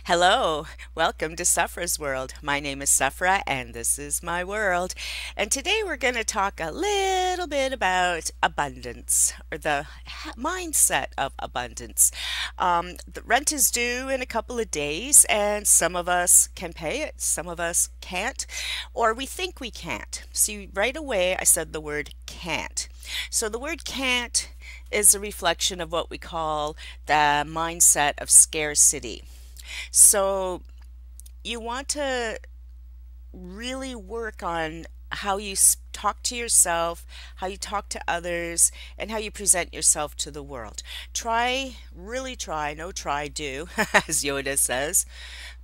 Hello, welcome to Safra's World. My name is Safra and this is my world. And today we're going to talk a little bit about abundance or the mindset of abundance. The rent is due in a couple of days and some of us can pay it, some of us can't, or we think we can't. See, right away I said the word can't. So the word can't is a reflection of what we call the mindset of scarcity. So you want to really work on how you talk to yourself, how you talk to others, and how you present yourself to the world. Try, really try, no try, do, as Yoda says.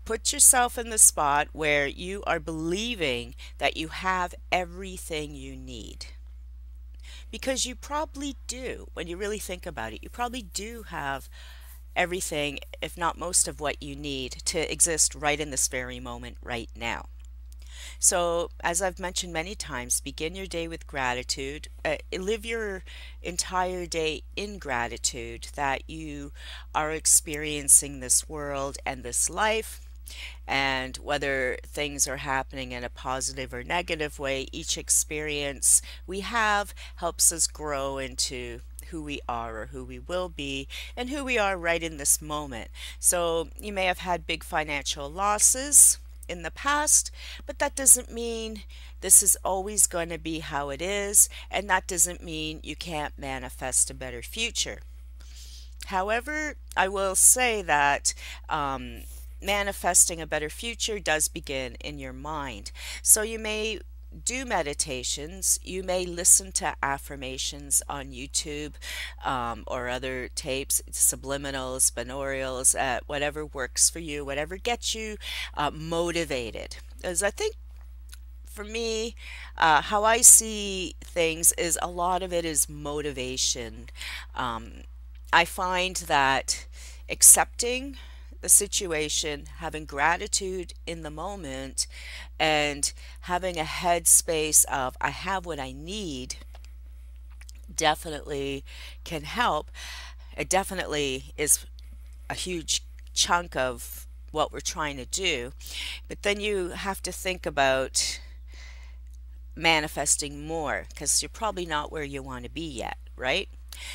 Put yourself in the spot where you are believing that you have everything you need. Because you probably do, when you really think about it, you probably do have everything, if not most of what you need to exist right in this very moment, right now. So, as I've mentioned many times, begin your day with gratitude. Live your entire day in gratitude that you are experiencing this world and this life. And whether things are happening in a positive or negative way, each experience we have helps us grow into who we are or who we will be and who we are right in this moment. So you may have had big financial losses in the past, but that doesn't mean this is always going to be how it is, and that doesn't mean you can't manifest a better future. However, I will say that manifesting a better future does begin in your mind. So you may do meditations, you may listen to affirmations on YouTube or other tapes, subliminals, binaurals, whatever works for you, whatever gets you motivated. As I think for me, how I see things is a lot of it is motivation. I find that accepting the situation, having gratitude in the moment, and having a headspace of I have what I need definitely can help. It definitely is a huge chunk of what we're trying to do. But then you have to think about manifesting more because you're probably not where you want to be yet, right?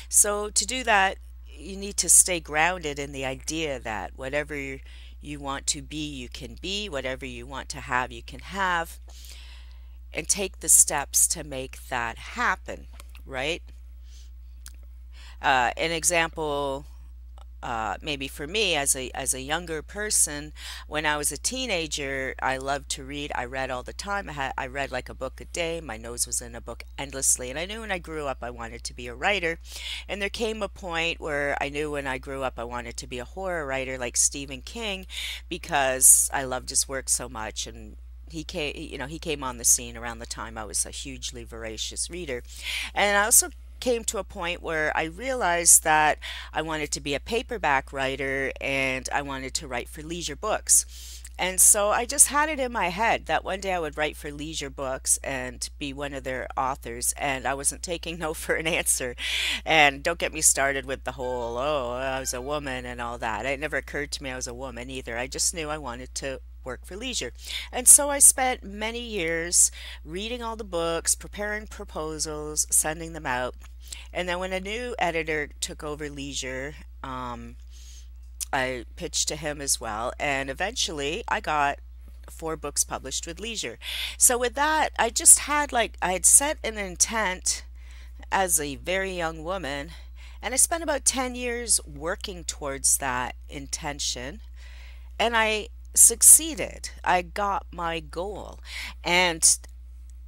So to do that, you need to stay grounded in the idea that whatever you want to be, you can be, whatever you want to have, you can have, and take the steps to make that happen, right? An example maybe for me as a younger person, when I was a teenager, I loved to read. I read all the time. I read like a book a day. My nose was in a book endlessly, and I knew when I grew up I wanted to be a writer. And there came a point where I knew when I grew up I wanted to be a horror writer like Stephen King because I loved his work so much. And he came on the scene around the time I was a hugely voracious reader. And I also came to a point where I realized that I wanted to be a paperback writer and I wanted to write for leisure books. And so I just had it in my head that one day I would write for leisure books and be one of their authors, and I wasn't taking no for an answer. And don't get me started with the whole, oh, I was a woman and all that. It never occurred to me I was a woman either. I just knew I wanted to work for leisure. And so I spent many years reading all the books, preparing proposals, sending them out. And then when a new editor took over Leisure, I pitched to him as well. And eventually I got 4 books published with Leisure. So with that, I just had I had set an intent as a very young woman. And I spent about 10 years working towards that intention. And I succeeded. I got my goal. And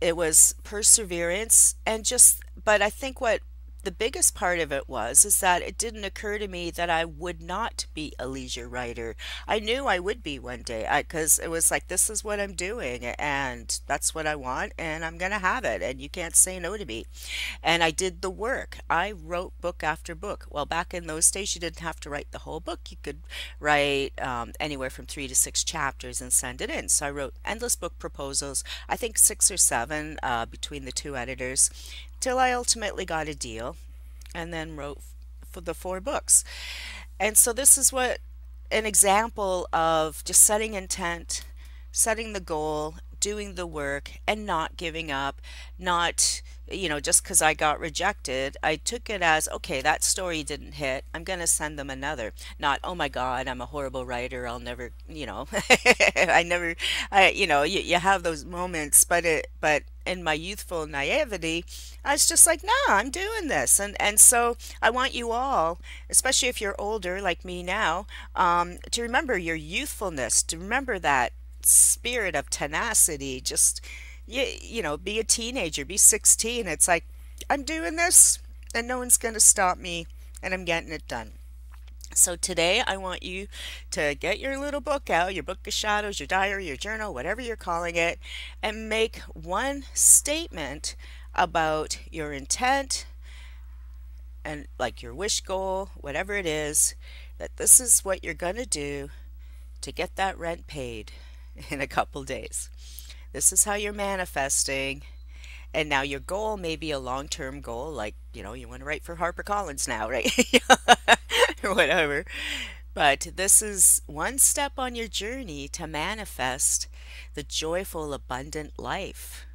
it was perseverance and but I think what the biggest part of it was is that it didn't occur to me that I would not be a leisure writer. I knew I would be one day because it was like, this is what I'm doing and that's what I want and I'm going to have it and you can't say no to me. And I did the work. I wrote book after book. Well, back in those days, you didn't have to write the whole book. You could write anywhere from 3 to 6 chapters and send it in. So I wrote endless book proposals, I think 6 or 7 between the 2 editors, till I ultimately got a deal and then wrote for the 4 books. And so this is what an example of just setting intent, setting the goal, doing the work, and not giving up. Not, just because I got rejected, I took it as, okay, that story didn't hit. I'm going to send them another. Not, oh my God, I'm a horrible writer. I'll never, I never, you have those moments, but in my youthful naivety, I was just like, nah, I'm doing this. And so I want you all, especially if you're older like me now, to remember your youthfulness, to remember that spirit of tenacity. Just, be a teenager, be 16. It's like, I'm doing this and no one's going to stop me and I'm getting it done. So today I want you to get your little book out, your book of shadows, your diary, your journal, whatever you're calling it, and make one statement about your intent and like your wish goal, whatever it is, that this is what you're going to do to get that rent paid in a couple days. This is how you're manifesting. And now your goal may be a long-term goal, like, you want to write for HarperCollins now, right? Or whatever. But this is one step on your journey to manifest the joyful, abundant life.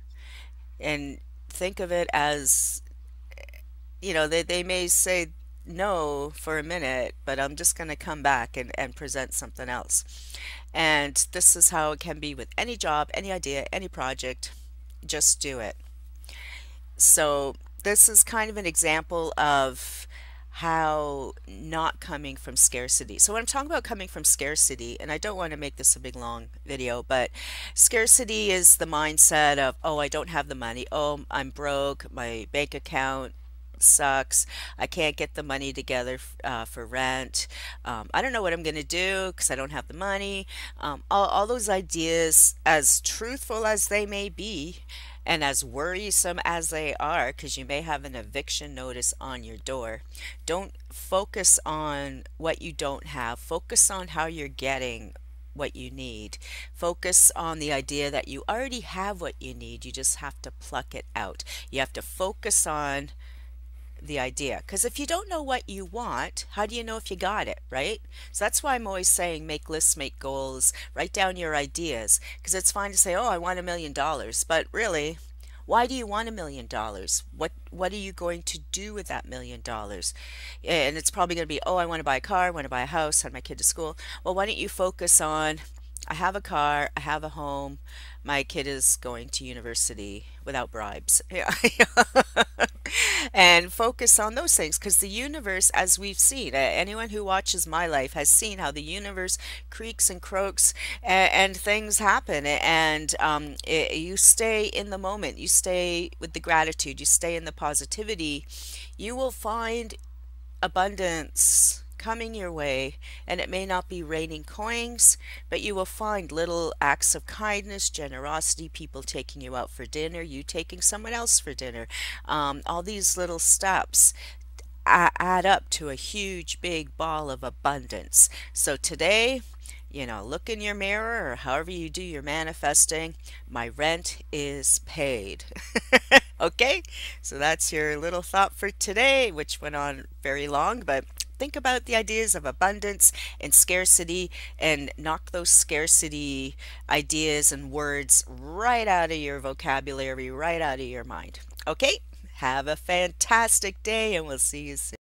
And think of it as, they may say no for a minute, but I'm just going to come back and present something else. And this is how it can be with any job, any idea, any project. Just do it. So this is kind of an example of how not coming from scarcity. So when I'm talking about coming from scarcity, and I don't want to make this a big long video, but scarcity is the mindset of, oh, I don't have the money. Oh, I'm broke. My bank account sucks. I can't get the money together for rent. I don't know what I'm going to do because I don't have the money. All those ideas, as truthful as they may be, and as worrisome as they are, because you may have an eviction notice on your door, don't focus on what you don't have. Focus on how you're getting what you need. Focus on the idea that you already have what you need. You just have to pluck it out. You have to focus on the idea, because if you don't know what you want, how do you know if you got it, right? So that's why I'm always saying make lists, make goals, write down your ideas, because it's fine to say, oh, I want $1 million, but really, why do you want $1 million? What are you going to do with that $1 million? And it's probably going to be, oh, I want to buy a car, I want to buy a house, send my kid to school. Well, why don't you focus on, I have a car, I have a home, my kid is going to university without bribes. Yeah. And focus on those things, because the universe, as we've seen, anyone who watches my life has seen how the universe creaks and croaks, and things happen. And you stay in the moment, you stay with the gratitude, you stay in the positivity, you will find abundance coming your way. And it may not be raining coins, but you will find little acts of kindness, generosity, people taking you out for dinner, you taking someone else for dinner. All these little steps add up to a huge big ball of abundance. So today, look in your mirror, or however you do your manifesting. My rent is paid. Okay, so that's your little thought for today, which went on very long, but think about the ideas of abundance and scarcity, and knock those scarcity ideas and words right out of your vocabulary, right out of your mind. Okay, have a fantastic day, and we'll see you soon.